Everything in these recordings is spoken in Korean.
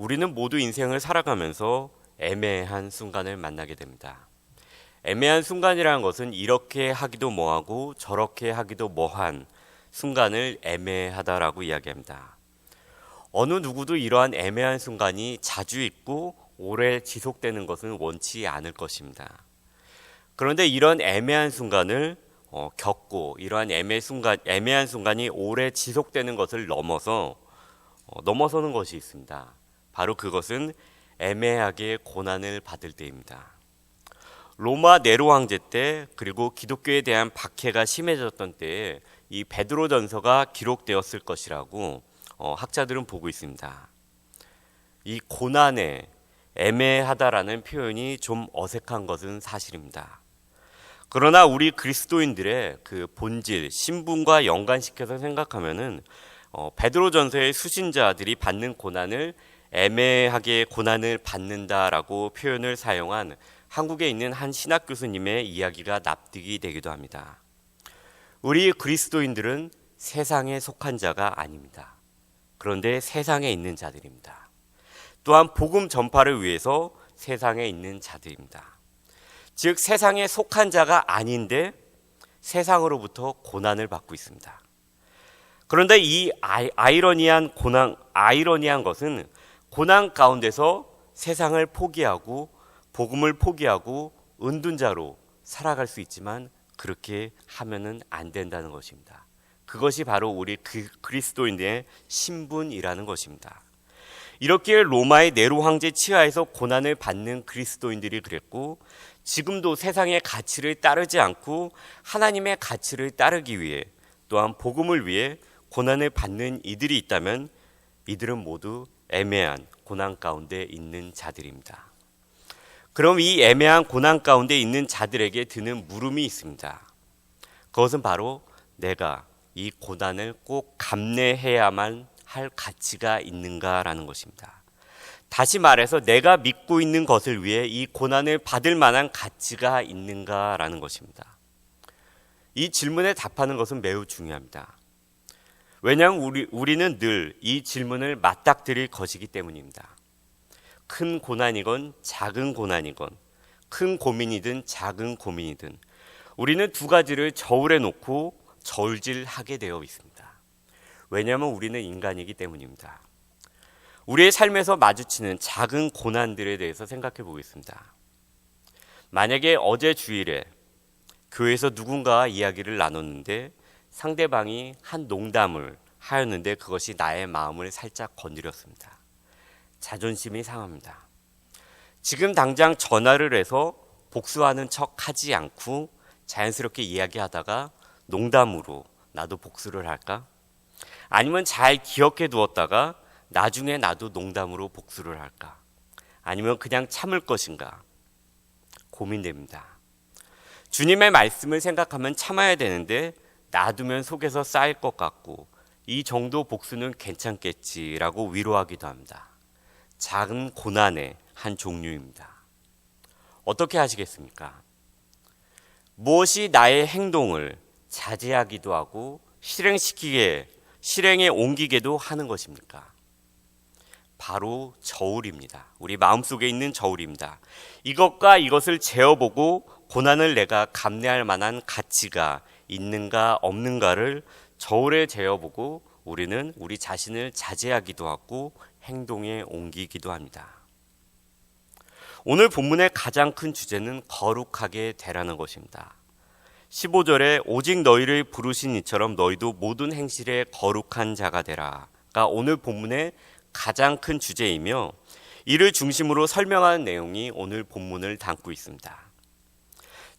우리는 모두 인생을 살아가면서 애매한 순간을 만나게 됩니다. 애매한 순간이라는 것은 이렇게 하기도 뭐하고 저렇게 하기도 뭐한 순간을 애매하다라고 이야기합니다. 어느 누구도 이러한 애매한 순간이 자주 있고 오래 지속되는 것은 원치 않을 것입니다. 그런데 이런 애매한 순간을 겪고 이러한 애매한 순간이 오래 지속되는 것을 넘어서는 것이 있습니다. 바로 그것은 애매하게 고난을 받을 때입니다. 로마 네로 황제 때 그리고 기독교에 대한 박해가 심해졌던 때에 이 베드로전서가 기록되었을 것이라고 학자들은 보고 있습니다. 이 고난에 애매하다라는 표현이 좀 어색한 것은 사실입니다. 그러나 우리 그리스도인들의 그 본질, 신분과 연관시켜서 생각하면은 베드로전서의 수신자들이 받는 고난을 애매하게 고난을 받는다라고 표현을 사용한 한국에 있는 한 신학 교수님의 이야기가 납득이 되기도 합니다. 우리 그리스도인들은 세상에 속한 자가 아닙니다. 그런데 세상에 있는 자들입니다. 또한 복음 전파를 위해서 세상에 있는 자들입니다. 즉 세상에 속한 자가 아닌데 세상으로부터 고난을 받고 있습니다. 그런데 이 아이러니한 것은 고난 가운데서 세상을 포기하고 복음을 포기하고 은둔자로 살아갈 수 있지만 그렇게 하면은 안 된다는 것입니다. 그것이 바로 우리 그리스도인의 신분이라는 것입니다. 이렇게 로마의 네로 황제 치하에서 고난을 받는 그리스도인들이 그랬고 지금도 세상의 가치를 따르지 않고 하나님의 가치를 따르기 위해 또한 복음을 위해 고난을 받는 이들이 있다면 이들은 모두 애매한 고난 가운데 있는 자들입니다. 그럼 이 애매한 고난 가운데 있는 자들에게 드는 물음이 있습니다. 그것은 바로 내가 이 고난을 꼭 감내해야만 할 가치가 있는가라는 것입니다. 다시 말해서 내가 믿고 있는 것을 위해 이 고난을 받을 만한 가치가 있는가라는 것입니다. 이 질문에 답하는 것은 매우 중요합니다. 왜냐하면 우리는 늘 이 질문을 맞닥뜨릴 것이기 때문입니다. 큰 고난이건 작은 고난이건 큰 고민이든 작은 고민이든 우리는 두 가지를 저울에 놓고 저울질하게 되어 있습니다. 왜냐하면 우리는 인간이기 때문입니다. 우리의 삶에서 마주치는 작은 고난들에 대해서 생각해 보겠습니다. 만약에 어제 주일에 교회에서 누군가와 이야기를 나눴는데 상대방이 한 농담을 하였는데 그것이 나의 마음을 살짝 건드렸습니다. 자존심이 상합니다. 지금 당장 전화를 해서 복수하는 척 하지 않고 자연스럽게 이야기하다가 농담으로 나도 복수를 할까? 아니면 잘 기억해 두었다가 나중에 나도 농담으로 복수를 할까? 아니면 그냥 참을 것인가? 고민됩니다. 주님의 말씀을 생각하면 참아야 되는데 놔두면 속에서 쌓일 것 같고 이 정도 복수는 괜찮겠지라고 위로하기도 합니다. 작은 고난의 한 종류입니다. 어떻게 하시겠습니까? 무엇이 나의 행동을 자제하기도 하고 실행에 옮기게도 하는 것입니까? 바로 저울입니다. 우리 마음속에 있는 저울입니다. 이것과 이것을 재어보고 고난을 내가 감내할 만한 가치가 있는가 없는가를 저울에 재어보고 우리는 우리 자신을 자제하기도 하고 행동에 옮기기도 합니다. 오늘 본문의 가장 큰 주제는 거룩하게 되라는 것입니다. 15절에 오직 너희를 부르신 이처럼 너희도 모든 행실에 거룩한 자가 되라가 오늘 본문의 가장 큰 주제이며 이를 중심으로 설명하는 내용이 오늘 본문을 담고 있습니다.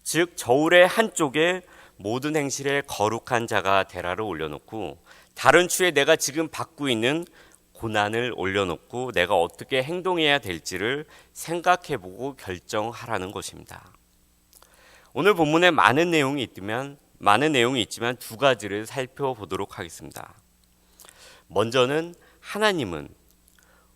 즉 저울의 한쪽에 모든 행실에 거룩한 자가 되라를 올려놓고 다른 추에 내가 지금 받고 있는 고난을 올려놓고 내가 어떻게 행동해야 될지를 생각해보고 결정하라는 것입니다. 오늘 본문에 많은 내용이 있지만 두 가지를 살펴보도록 하겠습니다. 먼저는 하나님은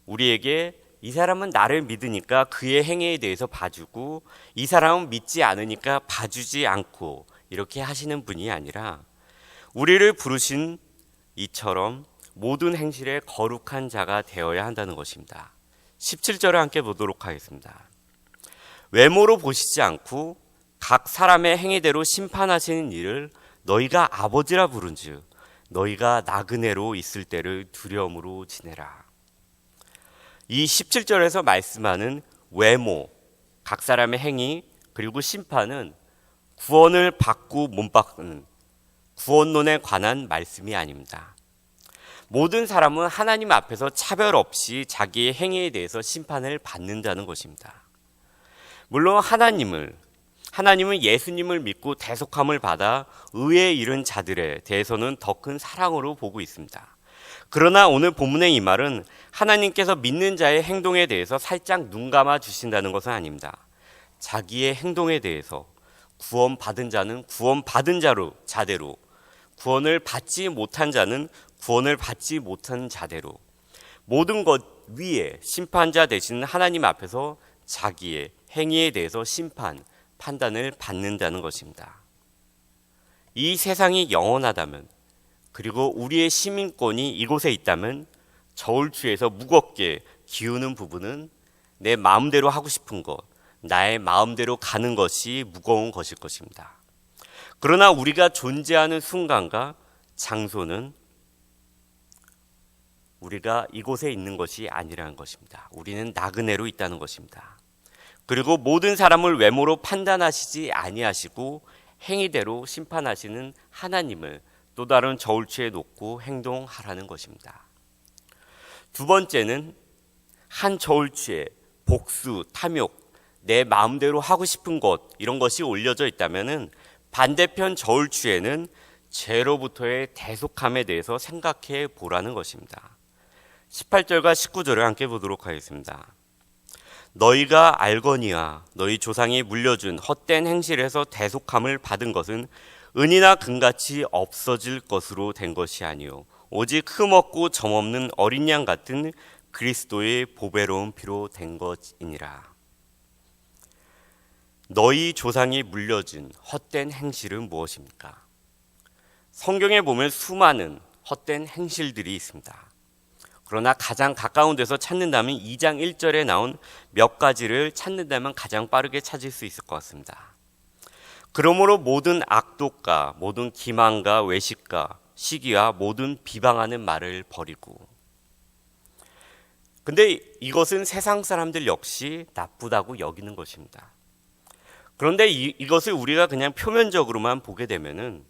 우리에게 이 사람은 나를 믿으니까 그의 행위에 대해서 봐주고 이 사람은 믿지 않으니까 봐주지 않고 이렇게 하시는 분이 아니라 우리를 부르신 이처럼 모든 행실에 거룩한 자가 되어야 한다는 것입니다. 17절을 함께 보도록 하겠습니다. 외모로 보시지 않고 각 사람의 행위대로 심판하시는 이를 너희가 아버지라 부른즉 너희가 나그네로 있을 때를 두려움으로 지내라. 이 17절에서 말씀하는 외모, 각 사람의 행위, 그리고 심판은 구원을 받고 못 받는 구원론에 관한 말씀이 아닙니다. 모든 사람은 하나님 앞에서 차별 없이 자기의 행위에 대해서 심판을 받는다는 것입니다. 물론 하나님은 예수님을 믿고 대속함을 받아 의에 이른 자들에 대해서는 더 큰 사랑으로 보고 있습니다. 그러나 오늘 본문의 이 말은 하나님께서 믿는 자의 행동에 대해서 살짝 눈 감아 주신다는 것은 아닙니다. 자기의 행동에 대해서 구원받은 자는 구원받은 자대로, 구원을 받지 못한 자는 구원을 받지 못한 자대로 모든 것 위에 심판자 되시는 하나님 앞에서 자기의 행위에 대해서 판단을 받는다는 것입니다. 이 세상이 영원하다면, 그리고 우리의 시민권이 이곳에 있다면 저울추에서 무겁게 기우는 부분은 내 마음대로 하고 싶은 것, 나의 마음대로 가는 것이 무거운 것일 것입니다. 그러나 우리가 존재하는 순간과 장소는 우리가 이곳에 있는 것이 아니라는 것입니다. 우리는 나그네로 있다는 것입니다. 그리고 모든 사람을 외모로 판단하시지 아니하시고 행위대로 심판하시는 하나님을 또 다른 저울추에 놓고 행동하라는 것입니다. 두 번째는 한 저울추에 복수, 탐욕, 내 마음대로 하고 싶은 것, 이런 것이 올려져 있다면 반대편 저울추에는 죄로부터의 대속함에 대해서 생각해 보라는 것입니다. 18절과 19절을 함께 보도록 하겠습니다. 너희가 알거니와 너희 조상이 물려준 헛된 행실에서 대속함을 받은 것은 은이나 금같이 없어질 것으로 된 것이 아니요 오직 흠없고 점없는 어린 양 같은 그리스도의 보배로운 피로 된 것이니라. 너희 조상이 물려준 헛된 행실은 무엇입니까? 성경에 보면 수많은 헛된 행실들이 있습니다. 그러나 가장 가까운 데서 찾는다면 2장 1절에 나온 몇 가지를 찾는다면 가장 빠르게 찾을 수 있을 것 같습니다. 그러므로 모든 악독과 모든 기만과 외식과 시기와 모든 비방하는 말을 버리고. 근데 이것은 세상 사람들 역시 나쁘다고 여기는 것입니다. 그런데 이것을 우리가 그냥 표면적으로만 보게 되면은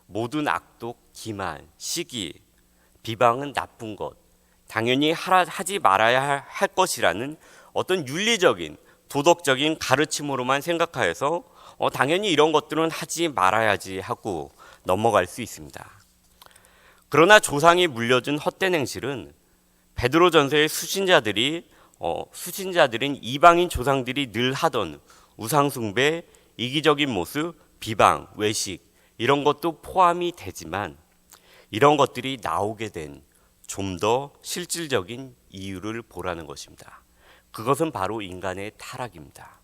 모든 악독, 기만, 시기, 비방은 나쁜 것, 당연히 하지 말아야 할 것이라는 어떤 윤리적인, 도덕적인 가르침으로만 생각하여서 당연히 이런 것들은 하지 말아야지 하고 넘어갈 수 있습니다. 그러나 조상이 물려준 헛된 행실은 베드로전서의 수신자들인 이방인 조상들이 늘 하던 우상숭배, 이기적인 모습, 비방, 외식 이런 것도 포함이 되지만 이런 것들이 나오게 된 좀 더 실질적인 이유를 보라는 것입니다. 그것은 바로 인간의 타락입니다.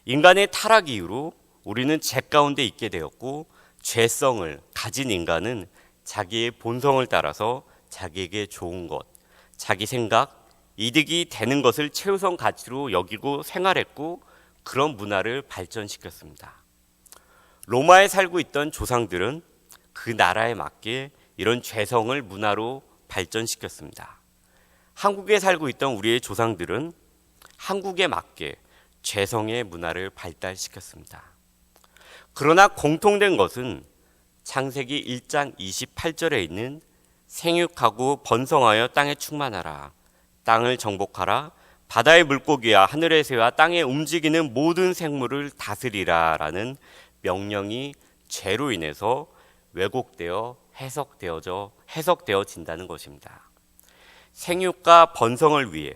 인간의 타락 이후로 우리는 죄 가운데 있게 되었고 죄성을 가진 인간은 자기의 본성을 따라서 자기에게 좋은 것, 자기 생각, 이득이 되는 것을 최우선 가치로 여기고 생활했고 그런 문화를 발전시켰습니다. 로마에 살고 있던 조상들은 그 나라에 맞게 이런 죄성을 문화로 발전시켰습니다. 한국에 살고 있던 우리의 조상들은 한국에 맞게 죄성의 문화를 발달시켰습니다. 그러나 공통된 것은 창세기 1장 28절에 있는 생육하고 번성하여 땅에 충만하라, 땅을 정복하라, 바다의 물고기와 하늘의 새와 땅에 움직이는 모든 생물을 다스리라 라는 명령이 죄로 인해서 왜곡되어 해석되어진다는 것입니다. 생육과 번성을 위해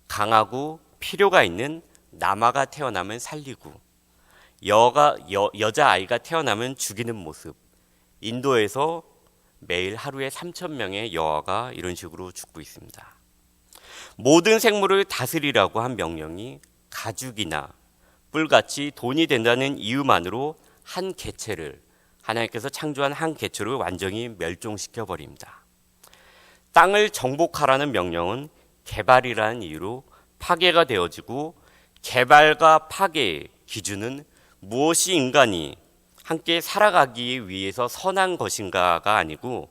강하고 필요가 있는 남아가 태어나면 살리고 여자아이가 태어나면 죽이는 모습, 인도에서 매일 하루에 3,000명의 여아가 이런 식으로 죽고 있습니다. 모든 생물을 다스리라고 한 명령이 가죽이나 뿔같이 돈이 된다는 이유만으로 한 개체를, 하나님께서 창조한 한 개체를 완전히 멸종시켜 버립니다. 땅을 정복하라는 명령은 개발이라는 이유로 파괴가 되어지고, 개발과 파괴의 기준은 무엇이 인간이 함께 살아가기 위해서 선한 것인가가 아니고,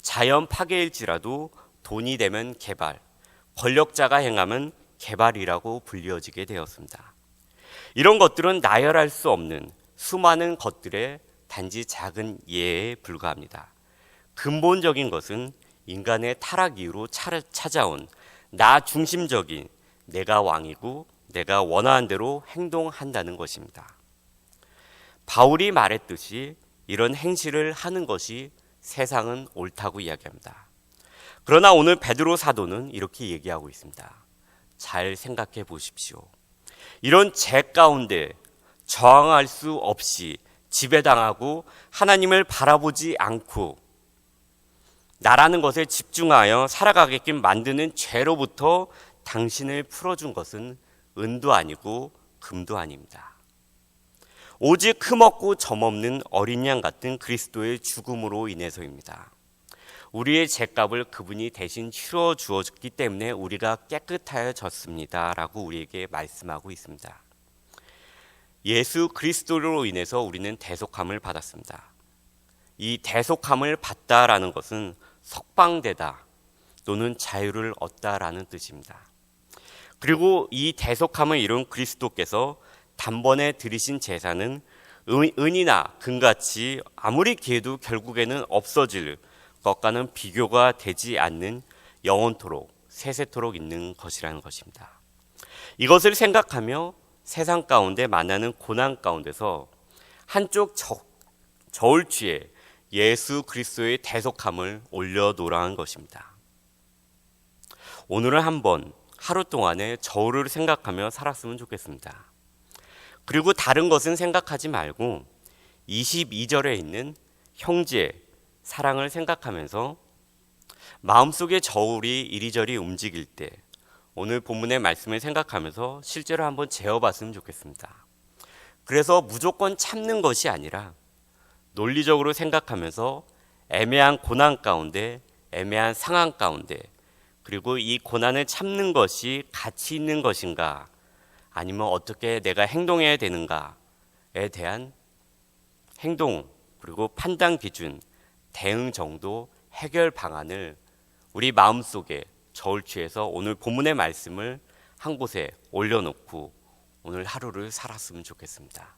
자연 파괴일지라도 돈이 되면 개발, 권력자가 행하면 개발이라고 불리워지게 되었습니다. 이런 것들은 나열할 수 없는 수많은 것들의 단지 작은 예에 불과합니다. 근본적인 것은 인간의 타락 이후로 찾아온 나 중심적인 내가 왕이고 내가 원하는 대로 행동한다는 것입니다. 바울이 말했듯이 이런 행실을 하는 것이 세상은 옳다고 이야기합니다. 그러나 오늘 베드로 사도는 이렇게 얘기하고 있습니다. 잘 생각해 보십시오. 이런 죄 가운데 저항할 수 없이 지배당하고 하나님을 바라보지 않고 나라는 것에 집중하여 살아가게끔 만드는 죄로부터 당신을 풀어준 것은 은도 아니고 금도 아닙니다. 오직 흠없고 점없는 어린 양 같은 그리스도의 죽음으로 인해서입니다. 우리의 죄값을 그분이 대신 치러 주었기 때문에 우리가 깨끗하여졌습니다 라고 우리에게 말씀하고 있습니다. 예수 그리스도로 인해서 우리는 대속함을 받았습니다. 이 대속함을 받다라는 것은 석방되다 또는 자유를 얻다라는 뜻입니다. 그리고 이 대속함을 이룬 그리스도께서 단번에 들이신 제사는 은이나 금같이 아무리 기해도 결국에는 없어질 것과는 비교가 되지 않는 영원토록 세세토록 있는 것이라는 것입니다. 이것을 생각하며 세상 가운데 만나는 고난 가운데서 한쪽 저울추에 예수 그리스도의 대속함을 올려놓으라는 것입니다. 오늘은 한번 하루 동안에 저울을 생각하며 살았으면 좋겠습니다. 그리고 다른 것은 생각하지 말고 22절에 있는 형제, 사랑을 생각하면서 마음속의 저울이 이리저리 움직일 때 오늘 본문의 말씀을 생각하면서 실제로 한번 재어봤으면 좋겠습니다. 그래서 무조건 참는 것이 아니라 논리적으로 생각하면서 애매한 고난 가운데, 애매한 상황 가운데, 그리고 이 고난을 참는 것이 가치 있는 것인가, 아니면 어떻게 내가 행동해야 되는가에 대한 행동, 그리고 판단 기준, 대응 정도, 해결 방안을 우리 마음속에 저울추에서 오늘 본문의 말씀을 한 곳에 올려놓고 오늘 하루를 살았으면 좋겠습니다.